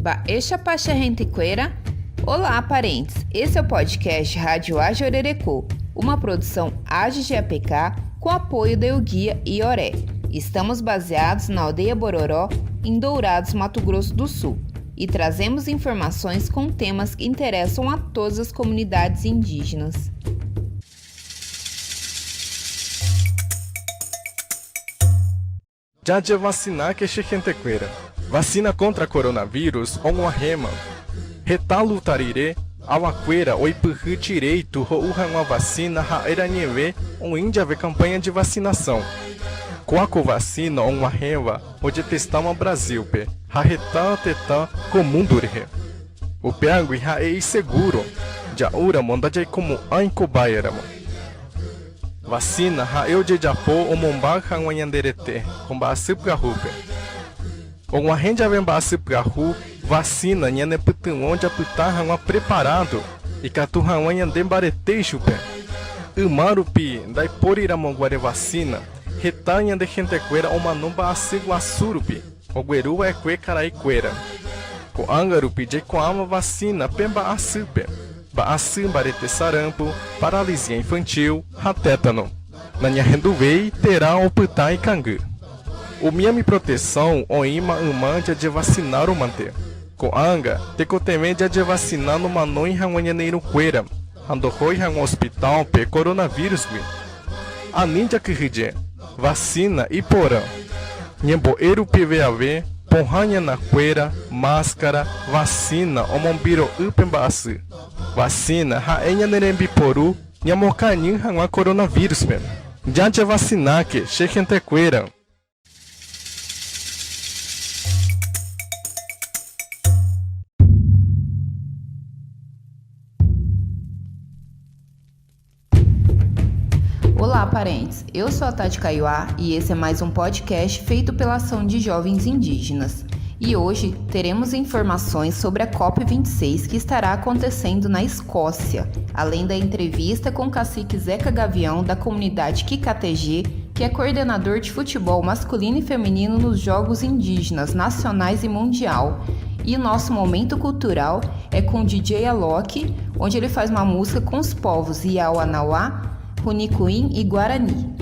Baexa Pacha Rentiqueira. Olá, parentes! Esse é o podcast Rádio Ajorerecô, uma produção AGGAPK com apoio da Euguia e Oré. Estamos baseados na aldeia Bororó, em Dourados, Mato Grosso do Sul, e trazemos informações com temas que interessam a todas as comunidades indígenas. Já de vacinar que Rentiqueira. Vacina contra coronavírus ou uma rema. Retalo tarire, awaqueira oi puhu direito rouha uma vacina ha era nieve índia ve campanha de vacinação. Coaco vacina ou uma rema pode testar uma Brasil pe ha retá tetá comum durhe. O peangui ha é seguro. Já ura monda jai como ancobairamo. Vacina ha eu de japô o momba ha wanyanderete com base pra rupe. Uma rende a vembase pra ru vacina nhane putum onde aputar uma preparado e caturra wanyan dembareteixo pé. Umarupi dai por iramonguare vacina retanha de Rentiqueira uma numba asiguassurupi o gueru é que caraiqueira. Co angarupi de coama vacina pemba assupe. Baassim barete sarampo, paralisia infantil, ratétano. Na minha renduvei terá o putai cangu. O minha proteção o ima umandia de vacinar o manter. Co anga, te cotemendia de vacinar no manoi ranguanhaneiro queira. Andorroi rang hospital pe coronavírus gui. A ninja que ride, vacina e porã. Nhemboeiro PVAV, porranha na queira, máscara, vacina, omombiro upembasi. Vacina, rainha nerembiporu, nhamocanin rangua coronavírus pen. Já de vacinar que Rentiqueira. Olá, parentes! Eu sou a Tati Caiuá e esse é mais um podcast feito pela Ação de Jovens Indígenas. E hoje teremos informações sobre a COP26 que estará acontecendo na Escócia, além da entrevista com o cacique Zeca Gavião da comunidade KIKTG, que é coordenador de futebol masculino e feminino nos Jogos Indígenas Nacionais e Mundial. E nosso momento cultural é com o DJ Alok, onde ele faz uma música com os povos Iauanauá, Runicuim e Guarani.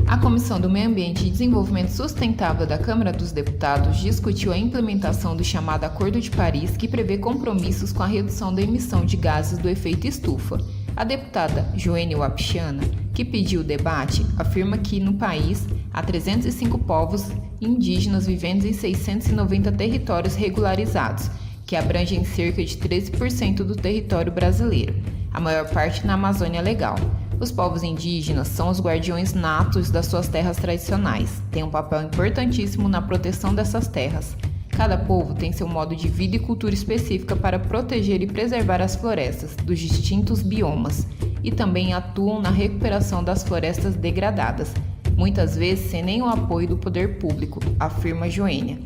A Comissão do Meio Ambiente e Desenvolvimento Sustentável da Câmara dos Deputados discutiu a implementação do chamado Acordo de Paris, que prevê compromissos com a redução da emissão de gases do efeito estufa. A deputada Joênia Wapichana, que pediu o debate, afirma que no país há 305 povos indígenas vivendo em 690 territórios regularizados, que abrangem cerca de 13% do território brasileiro, a maior parte na Amazônia Legal. Os povos indígenas são os guardiões natos das suas terras tradicionais, têm um papel importantíssimo na proteção dessas terras. Cada povo tem seu modo de vida e cultura específica para proteger e preservar as florestas dos distintos biomas e também atuam na recuperação das florestas degradadas, muitas vezes sem nenhum apoio do poder público, afirma Joênia.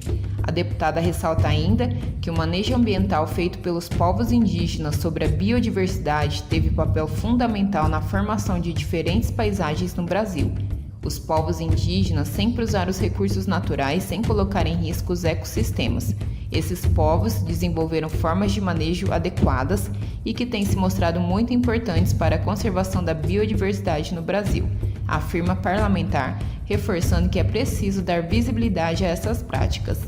A deputada ressalta ainda que o manejo ambiental feito pelos povos indígenas sobre a biodiversidade teve papel fundamental na formação de diferentes paisagens no Brasil. Os povos indígenas sempre usaram os recursos naturais sem colocar em risco os ecossistemas. Esses povos desenvolveram formas de manejo adequadas e que têm se mostrado muito importantes para a conservação da biodiversidade no Brasil, afirma a parlamentar, reforçando que é preciso dar visibilidade a essas práticas.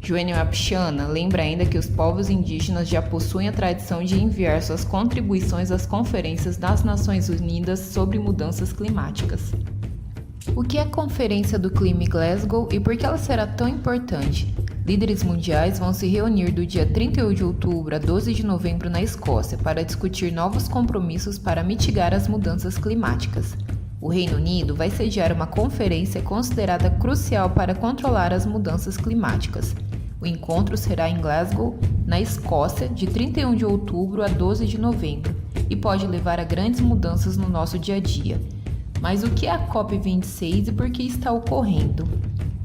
Joênia Wapichana lembra ainda que os povos indígenas já possuem a tradição de enviar suas contribuições às conferências das Nações Unidas sobre mudanças climáticas. O que é a Conferência do Clima em Glasgow e por que ela será tão importante? Líderes mundiais vão se reunir do dia 31 de outubro a 12 de novembro na Escócia para discutir novos compromissos para mitigar as mudanças climáticas. O Reino Unido vai sediar uma conferência considerada crucial para controlar as mudanças climáticas. O encontro será em Glasgow, na Escócia, de 31 de outubro a 12 de novembro e pode levar a grandes mudanças no nosso dia a dia. Mas o que é a COP26 e por que está ocorrendo?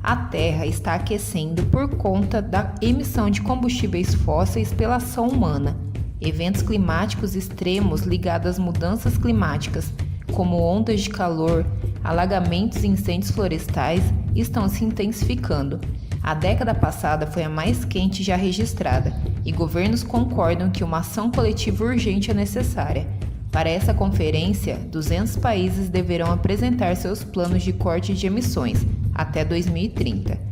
A Terra está aquecendo por conta da emissão de combustíveis fósseis pela ação humana. Eventos climáticos extremos ligados às mudanças climáticas, como ondas de calor, alagamentos e incêndios florestais, estão se intensificando. A década passada foi a mais quente já registrada, e governos concordam que uma ação coletiva urgente é necessária. Para essa conferência, 200 países deverão apresentar seus planos de corte de emissões até 2030.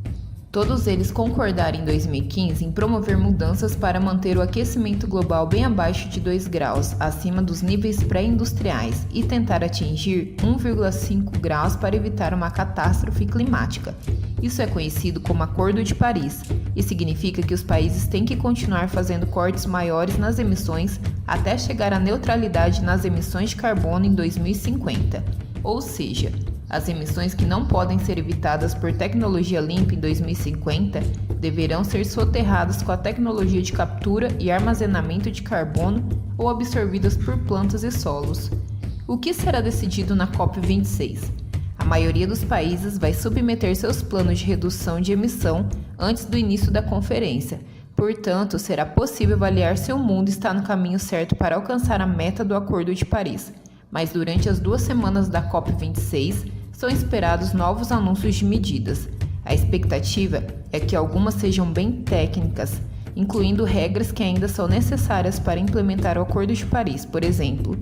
Todos eles concordaram em 2015 em promover mudanças para manter o aquecimento global bem abaixo de 2 graus, acima dos níveis pré-industriais, e tentar atingir 1,5 graus para evitar uma catástrofe climática. Isso é conhecido como Acordo de Paris e significa que os países têm que continuar fazendo cortes maiores nas emissões até chegar à neutralidade nas emissões de carbono em 2050. Ou seja, as emissões que não podem ser evitadas por tecnologia limpa em 2050 deverão ser soterradas com a tecnologia de captura e armazenamento de carbono ou absorvidas por plantas e solos. O que será decidido na COP26? A maioria dos países vai submeter seus planos de redução de emissão antes do início da conferência. Portanto, será possível avaliar se o mundo está no caminho certo para alcançar a meta do Acordo de Paris. Mas durante as 2 semanas da COP26, são esperados novos anúncios de medidas. A expectativa é que algumas sejam bem técnicas, incluindo regras que ainda são necessárias para implementar o Acordo de Paris, por exemplo.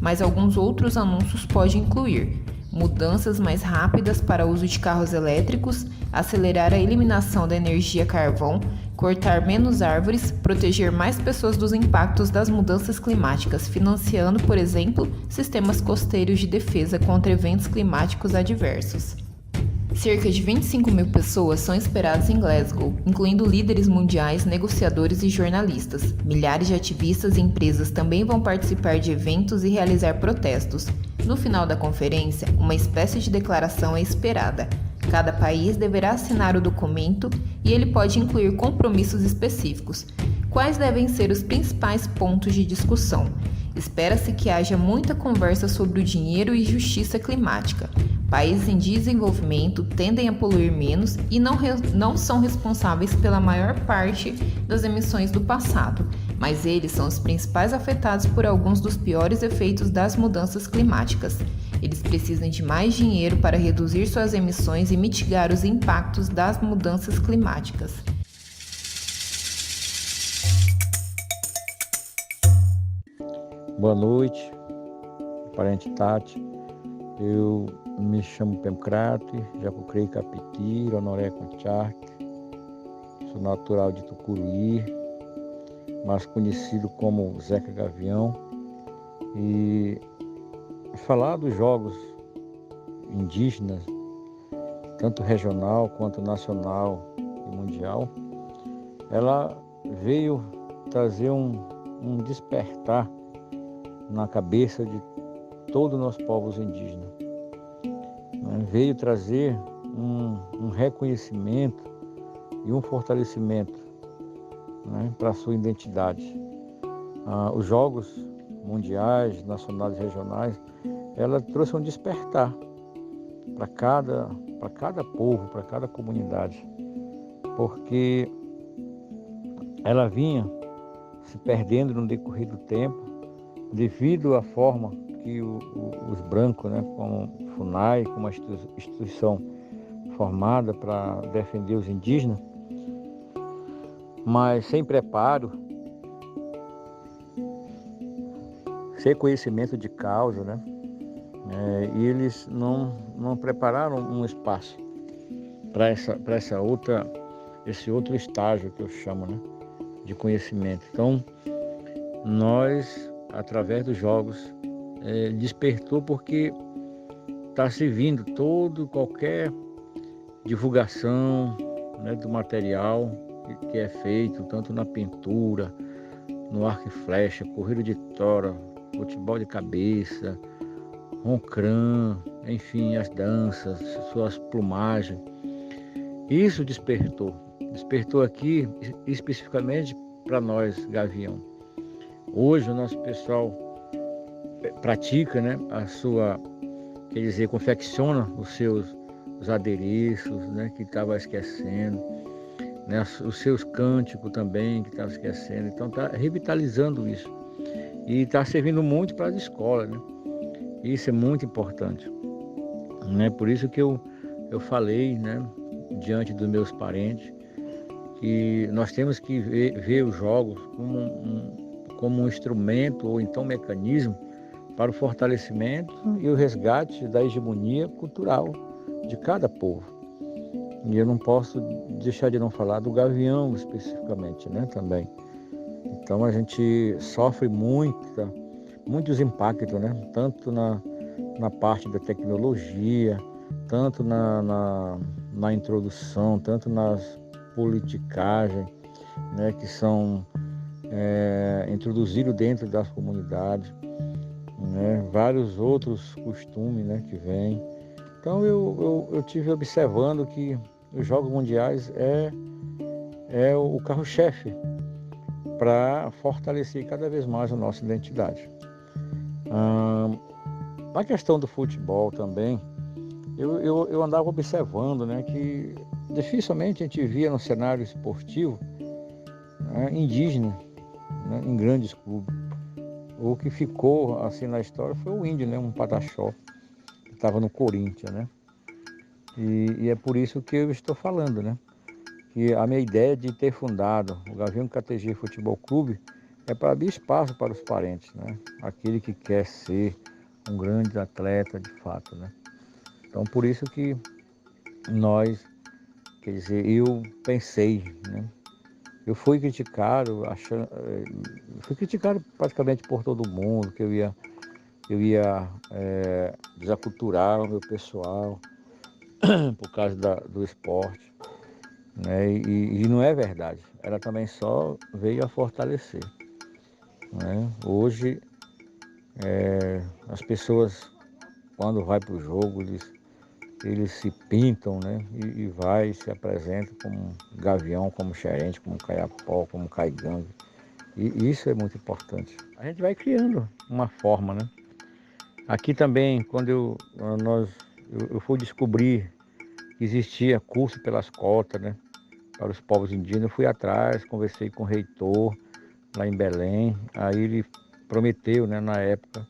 Mas alguns outros anúncios podem incluir mudanças mais rápidas para o uso de carros elétricos, acelerar a eliminação da energia carvão, cortar menos árvores, proteger mais pessoas dos impactos das mudanças climáticas, financiando, por exemplo, sistemas costeiros de defesa contra eventos climáticos adversos. Cerca de 25 mil pessoas são esperadas em Glasgow, incluindo líderes mundiais, negociadores e jornalistas. Milhares de ativistas e empresas também vão participar de eventos e realizar protestos. No final da conferência, uma espécie de declaração é esperada. Cada país deverá assinar o documento e ele pode incluir compromissos específicos. Quais devem ser os principais pontos de discussão? Espera-se que haja muita conversa sobre o dinheiro e justiça climática. Países em desenvolvimento tendem a poluir menos e não são responsáveis pela maior parte das emissões do passado, mas eles são os principais afetados por alguns dos piores efeitos das mudanças climáticas. Eles precisam de mais dinheiro para reduzir suas emissões e mitigar os impactos das mudanças climáticas. Boa noite, parente Tati. Eu me chamo Pemcrate, Jacucrei Capiti, Honoré Conchaque. Sou natural de Tucuruí, mais conhecido como Zeca Gavião. E falar dos jogos indígenas, tanto regional quanto nacional e mundial, ela veio trazer um despertar na cabeça de todos nós povos indígenas. Veio trazer um reconhecimento e um fortalecimento, para a sua identidade. Os jogos mundiais, nacionais e regionais, ela trouxe um despertar para cada povo, para cada comunidade, porque ela vinha se perdendo no decorrer do tempo devido à forma que os brancos, como FUNAI, como uma instituição formada para defender os indígenas, mas sem preparo, sem conhecimento de causa, e eles não prepararam um espaço para esse outro estágio que eu chamo, de conhecimento. Então, nós, através dos jogos, despertou, porque está se vindo qualquer divulgação, do material que é feito, tanto na pintura, no arco e flecha, corrida de tora, futebol de cabeça, roncrã, enfim, as danças, suas plumagens. Isso despertou aqui especificamente para nós, Gavião. Hoje o nosso pessoal pratica, confecciona os adereços, que estava esquecendo. né, os seus cânticos também, que estavam esquecendo. Então está revitalizando isso. E está servindo muito para as escolas, né? Isso é muito importante, né? Por isso que eu falei, né, diante dos meus parentes, que nós temos que ver os jogos como um instrumento ou então um mecanismo para o fortalecimento e o resgate da hegemonia cultural de cada povo. E eu não posso deixar de não falar do Gavião especificamente, né, também. Então a gente sofre muitos impactos, né, tanto na parte da tecnologia, tanto na introdução, tanto nas politicagens, né, que são introduzidos dentro das comunidades, né, vários outros costumes, né, que vêm. Então eu tive observando que os Jogos Mundiais é o carro-chefe para fortalecer cada vez mais a nossa identidade. Na questão do futebol também, eu andava observando, né, que dificilmente a gente via no cenário esportivo, né, indígena, né, em grandes clubes. O que ficou assim na história foi o índio, né, um pataxó, que estava no Corinthians, né? E é por isso que eu estou falando, né? Que a minha ideia de ter fundado o Gavião KTG Futebol Clube é para abrir espaço para os parentes, né? Aquele que quer ser um grande atleta de fato, né? Então por isso que quer dizer, eu pensei, né? Eu fui criticado, fui criticado praticamente por todo mundo, que eu ia desaculturar o meu pessoal por causa do esporte, né? E não é verdade. Ela também só veio a fortalecer, né? Hoje, as pessoas, quando vai para o jogo, eles se pintam, né? E se apresentam como gavião, como xerente, como caiapó, como caigangue. E isso é muito importante. A gente vai criando uma forma, né? Aqui também, quando eu fui descobrir que existia curso pelas cotas, né, para os povos indígenas, eu fui atrás, conversei com o reitor lá em Belém. Aí ele prometeu, né, na época,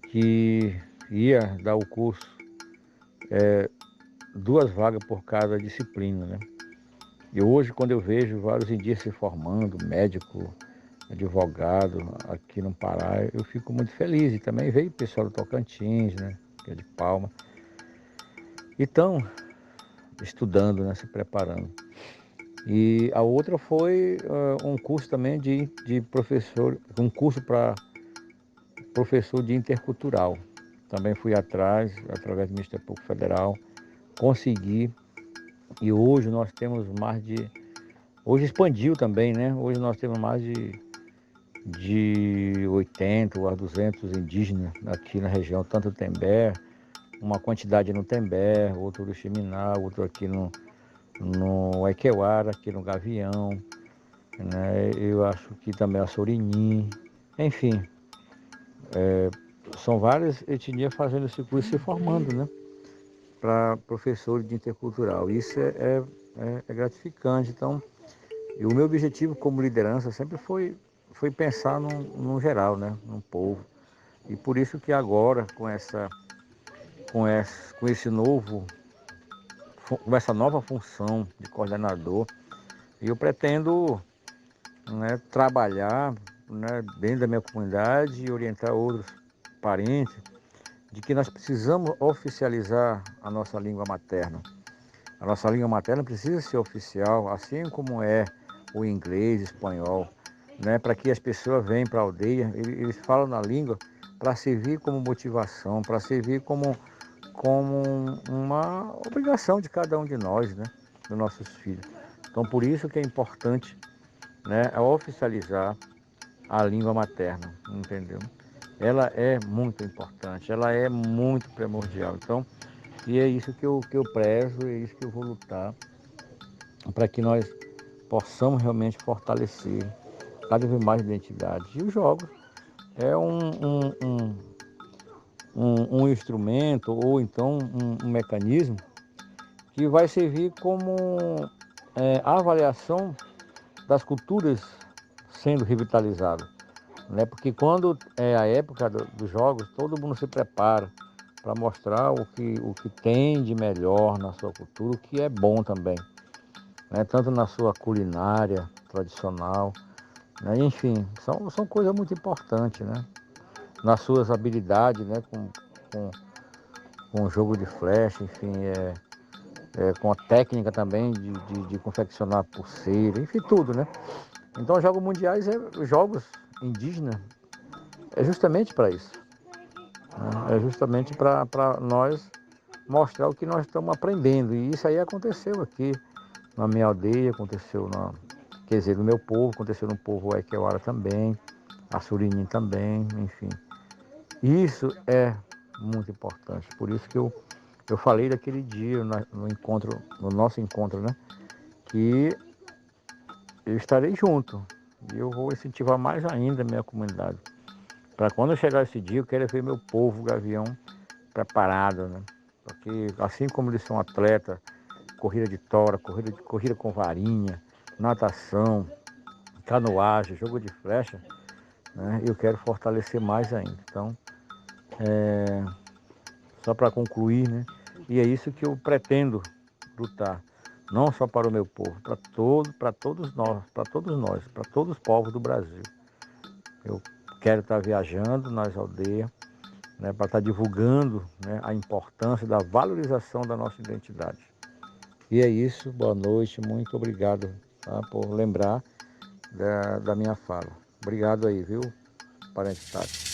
que ia dar o curso 2 vagas por cada disciplina, né? E hoje, quando eu vejo vários indígenas se formando, médico, advogado aqui no Pará, eu fico muito feliz. E também veio o pessoal do Tocantins, né, que é de Palma, e estão estudando, né, se preparando. E a outra foi um curso também de professor, um curso para professor de intercultural. Também fui atrás, através do Ministério Público Federal, consegui. E hoje nós temos mais de... Hoje expandiu também, né? Hoje nós temos mais de 80 ou 200 indígenas aqui na região, tanto no Tembé, uma quantidade no Tembé, outro no Chiminá, outro aqui no Aiqueuara, aqui no Gavião, né? Eu acho que também a Sorinim, enfim, são várias etnias fazendo esse curso e se formando, né, para professores de intercultural. Isso é gratificante. Então, e o meu objetivo como liderança sempre foi pensar no geral, né, no povo. E por isso que agora, com essa nova função de coordenador, eu pretendo, né, trabalhar, né, dentro da minha comunidade e orientar outros parentes de que nós precisamos oficializar a nossa língua materna. A nossa língua materna precisa ser oficial, assim como é o inglês, espanhol, né, para que as pessoas venham para a aldeia, eles falam na língua para servir como motivação, para servir como uma obrigação de cada um de nós, né, dos nossos filhos. Então, por isso que é importante, né, oficializar a língua materna, entendeu? Ela é muito importante, ela é muito primordial. Então, e é isso que eu prezo, é isso que eu vou lutar, para que nós possamos realmente fortalecer cada vez mais a identidade. E os jogos é um instrumento ou então um mecanismo que vai servir como a avaliação das culturas sendo revitalizadas, né? Porque quando é a época dos jogos, todo mundo se prepara para mostrar o que tem de melhor na sua cultura, o que é bom também, né? Tanto na sua culinária tradicional, né? Enfim, são coisas muito importantes, né? Nas suas habilidades, né? Com o jogo de flecha, enfim, com a técnica também de confeccionar pulseira, enfim, tudo, né? Então, os Jogos Mundiais, os Jogos Indígenas, é justamente para isso, né? É justamente para nós mostrar o que nós estamos aprendendo. E isso aí aconteceu aqui na minha aldeia, aconteceu quer dizer, no meu povo, aconteceu no povo Aikeuara também, Açurinim também, enfim. Isso é muito importante. Por isso que eu falei daquele dia no nosso encontro, né? Que eu estarei junto. E eu vou incentivar mais ainda a minha comunidade. Para quando chegar esse dia, eu quero ver meu povo gavião preparado, né? Porque assim como eles são atletas, corrida de tora, corrida com varinha, natação, canoagem, jogo de flecha, né? Eu quero fortalecer mais ainda. Então, só para concluir, né? E é isso que eu pretendo lutar, não só para o meu povo, para todos nós, para todos os povos do Brasil. Eu quero estar viajando nas aldeias, né, para estar divulgando, né, a importância da valorização da nossa identidade. E é isso, boa noite, muito obrigado, tá, por lembrar da minha fala. Obrigado aí, viu, parente Tati.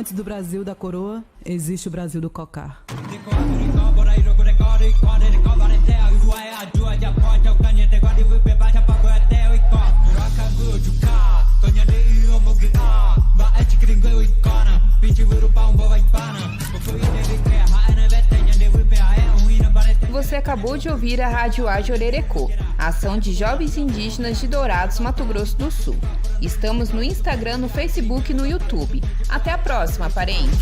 Antes do Brasil da coroa, existe o Brasil do cocar. Você acabou de ouvir a Rádio Ágio Orerecô, a ação de jovens indígenas de Dourados, Mato Grosso do Sul. Estamos no Instagram, no Facebook e no YouTube. Até a próxima, parentes!